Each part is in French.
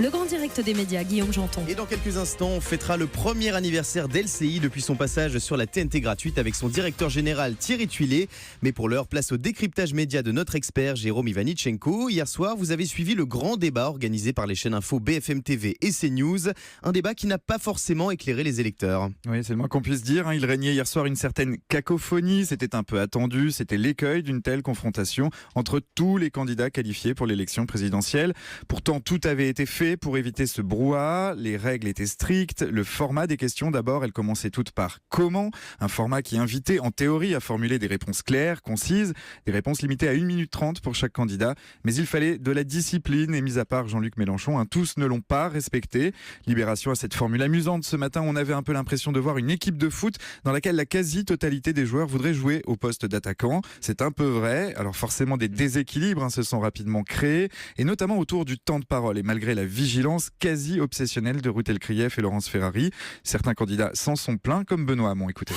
Le grand direct des médias, Guillaume Janton. Et dans quelques instants, on fêtera le premier anniversaire d'LCI depuis son passage sur la TNT gratuite avec son directeur général Thierry Tuilé. Mais pour l'heure, place au décryptage média de notre expert Jérôme Ivanichenko. Hier soir, vous avez suivi le grand débat organisé par les chaînes info BFM TV et CNews. Un débat qui n'a pas forcément éclairé les électeurs. Oui, c'est le moins qu'on puisse dire. Il régnait hier soir une certaine cacophonie. C'était un peu attendu. C'était l'écueil d'une telle confrontation entre tous les candidats qualifiés pour l'élection présidentielle. Pourtant, tout avait été fait pour éviter ce brouhaha. Les règles étaient strictes. Le format des questions, d'abord, elles commençaient toutes par « Comment ?», un format qui invitait en théorie à formuler des réponses claires, concises, des réponses limitées à 1 minute 30 pour chaque candidat. Mais il fallait de la discipline et mis à part Jean-Luc Mélenchon, tous ne l'ont pas respecté. Libération à cette formule amusante. Ce matin, on avait un peu l'impression de voir une équipe de foot dans laquelle la quasi-totalité des joueurs voudraient jouer au poste d'attaquant. C'est un peu vrai. Alors forcément, des déséquilibres se sont rapidement créés, et notamment autour du temps de parole. Et malgré la vigilance quasi obsessionnelle de Ruth Elkrief et Laurence Ferrari, certains candidats s'en sont plaints, comme Benoît Hamon. Écoutez.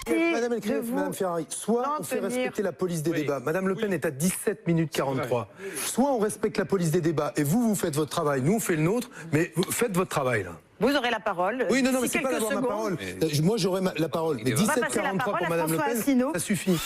Madame Elkrief, Madame Ferrari, soit on fait respecter la police des débats. Madame Le Pen est à 17 minutes 43. Soit on respecte la police des débats et vous faites votre travail, nous on fait le nôtre, mais vous faites votre travail là. Vous aurez la parole. Oui, non, mais c'est pas d'avoir ma parole. Moi j'aurai la parole. Mais 17-43 pour Madame Le Pen, ça suffit.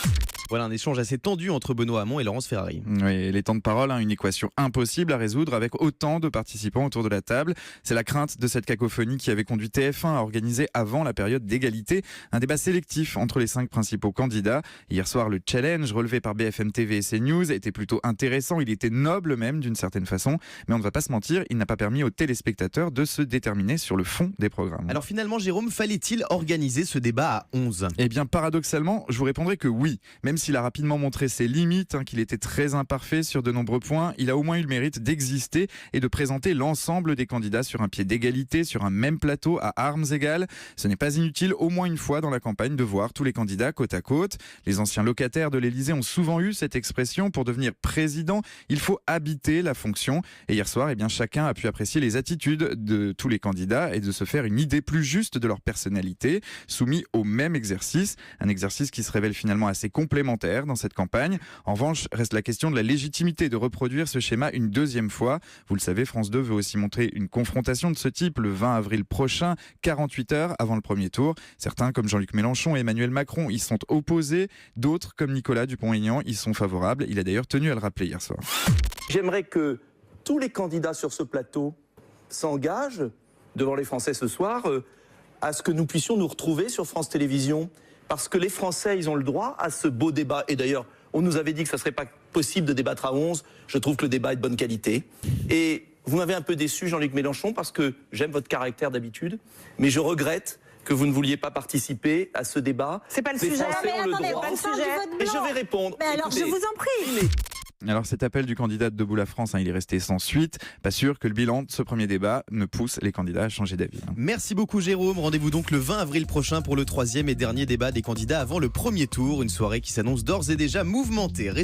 Voilà un échange assez tendu entre Benoît Hamon et Laurence Ferrari. Oui, les temps de parole, une équation impossible à résoudre avec autant de participants autour de la table. C'est la crainte de cette cacophonie qui avait conduit TF1 à organiser, avant la période d'égalité, un débat sélectif entre les 5 principaux candidats. Hier soir, le challenge relevé par BFM TV et CNews était plutôt intéressant. Il était noble même d'une certaine façon. Mais on ne va pas se mentir, il n'a pas permis aux téléspectateurs de se déterminer sur le fond des programmes. Alors finalement, Jérôme, fallait-il organiser ce débat à 11 ? Eh bien, paradoxalement, je vous répondrai que oui. Même s'il a rapidement montré ses limites, qu'il était très imparfait sur de nombreux points, il a au moins eu le mérite d'exister et de présenter l'ensemble des candidats sur un pied d'égalité, sur un même plateau, à armes égales. Ce n'est pas inutile, au moins une fois dans la campagne, de voir tous les candidats côte à côte. Les anciens locataires de l'Élysée ont souvent eu cette expression: pour devenir président, il faut habiter la fonction. Et hier soir, chacun a pu apprécier les attitudes de tous les candidats et de se faire une idée plus juste de leur personnalité, soumis au même exercice. Un exercice qui se révèle finalement assez complémentaire dans cette campagne. En revanche, reste la question de la légitimité de reproduire ce schéma une deuxième fois. Vous le savez, France 2 veut aussi montrer une confrontation de ce type le 20 avril prochain, 48 heures avant le premier tour. Certains, comme Jean-Luc Mélenchon et Emmanuel Macron, y sont opposés. D'autres, comme Nicolas Dupont-Aignan, y sont favorables. Il a d'ailleurs tenu à le rappeler hier soir. J'aimerais que tous les candidats sur ce plateau s'engagent devant les Français ce soir à ce que nous puissions nous retrouver sur France Télévisions. Parce que les Français, ils ont le droit à ce beau débat. Et d'ailleurs, on nous avait dit que ça ne serait pas possible de débattre à 11. Je trouve que le débat est de bonne qualité. Et vous m'avez un peu déçu, Jean-Luc Mélenchon, parce que j'aime votre caractère d'habitude. Mais je regrette que vous ne vouliez pas participer à ce débat. C'est pas le Les sujet. Français ont le droit. Et je vais répondre. Mais alors, Écoutez, je vous en prie. Alors cet appel du candidat de Debout la France, il est resté sans suite. Pas sûr que le bilan de ce premier débat ne pousse les candidats à changer d'avis. Merci beaucoup Jérôme. Rendez-vous donc le 20 avril prochain pour le 3e et dernier débat des candidats avant le premier tour. Une soirée qui s'annonce d'ores et déjà mouvementée.